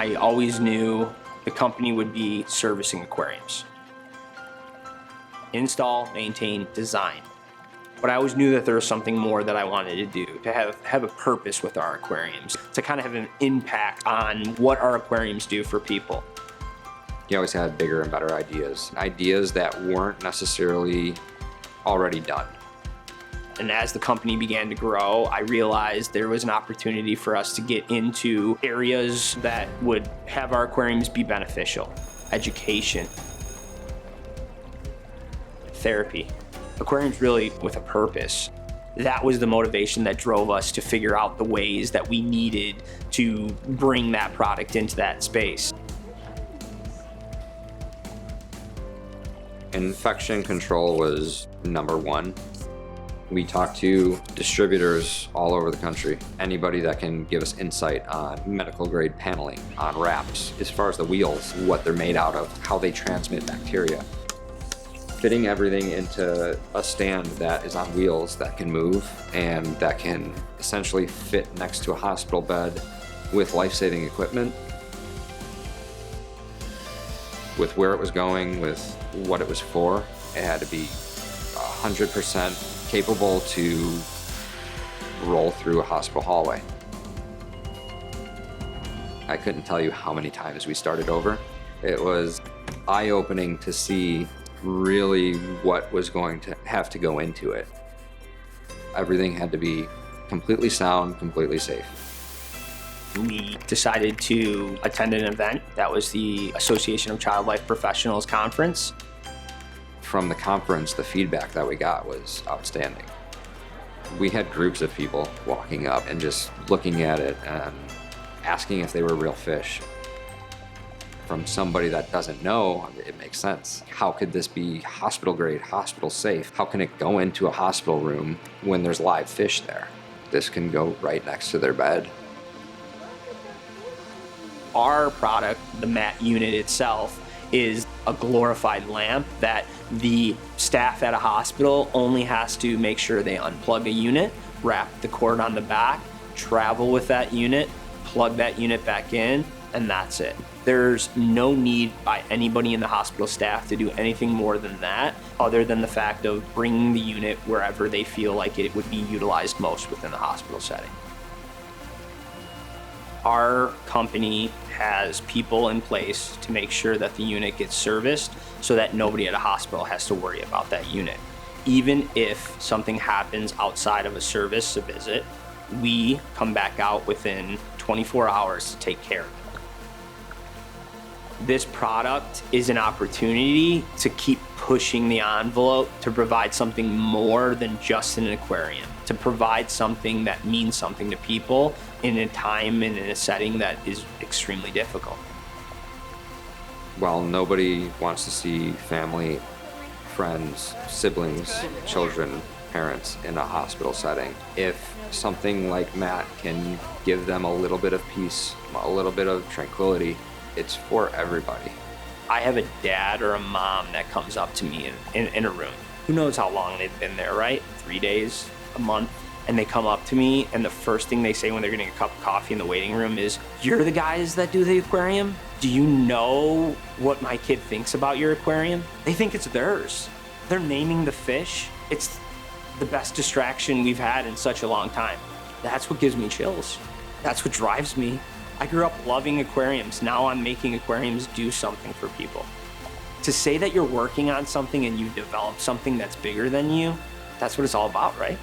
I always knew the company would be servicing aquariums. Install, maintain, design. But I always knew that there was something more that I wanted to do, to have a purpose with our aquariums, to kind of have an impact on what our aquariums do for people. He always had bigger and better ideas that weren't necessarily already done. And as the company began to grow, I realized there was an opportunity for us to get into areas that would have our aquariums be beneficial. Education, therapy, aquariums really with a purpose. That was the motivation that drove us to figure out the ways that we needed to bring that product into that space. Infection control was number one. We talked to distributors all over the country, anybody that can give us insight on medical grade paneling, on wraps, as far as the wheels, what they're made out of, how they transmit bacteria. Fitting everything into a stand that is on wheels that can move and that can essentially fit next to a hospital bed with life-saving equipment. With where it was going, with what it was for, it had to be 100% capable to roll through a hospital hallway. I couldn't tell you how many times we started over. It was eye-opening to see really what was going to have to go into it. Everything had to be completely sound, completely safe. We decided to attend an event that was the Association of Child Life Professionals Conference. From the conference, the feedback that we got was outstanding. We had groups of people walking up and just looking at it and asking if they were real fish. From somebody that doesn't know, it makes sense. How could this be hospital grade, hospital safe? How can it go into a hospital room when there's live fish there? This can go right next to their bed. Our product, the mat unit itself, is a glorified lamp that the staff at a hospital only has to make sure they unplug a unit, wrap the cord on the back, travel with that unit, plug that unit back in, and that's it. There's no need by anybody in the hospital staff to do anything more than that, other than the fact of bringing the unit wherever they feel like it would be utilized most within the hospital setting. Our company has people in place to make sure that the unit gets serviced so that nobody at a hospital has to worry about that unit. Even if something happens outside of a service, a visit, we come back out within 24 hours to take care of it. This product is an opportunity to keep pushing the envelope to provide something more than just an aquarium, to provide something that means something to people in a time and in a setting that is extremely difficult. While nobody wants to see family, friends, siblings, children, parents in a hospital setting, if something like Matt can give them a little bit of peace, a little bit of tranquility, it's for everybody. I have a dad or a mom that comes up to me in a room. Who knows how long they've been there, right? 3 days, a month. And they come up to me and the first thing they say when they're getting a cup of coffee in the waiting room is, "You're the guys that do the aquarium? Do you know what my kid thinks about your aquarium?" They think it's theirs. They're naming the fish. It's the best distraction we've had in such a long time. That's what gives me chills. That's what drives me. I grew up loving aquariums. Now I'm making aquariums do something for people. To say that you're working on something and you develop something that's bigger than you, that's what it's all about, right?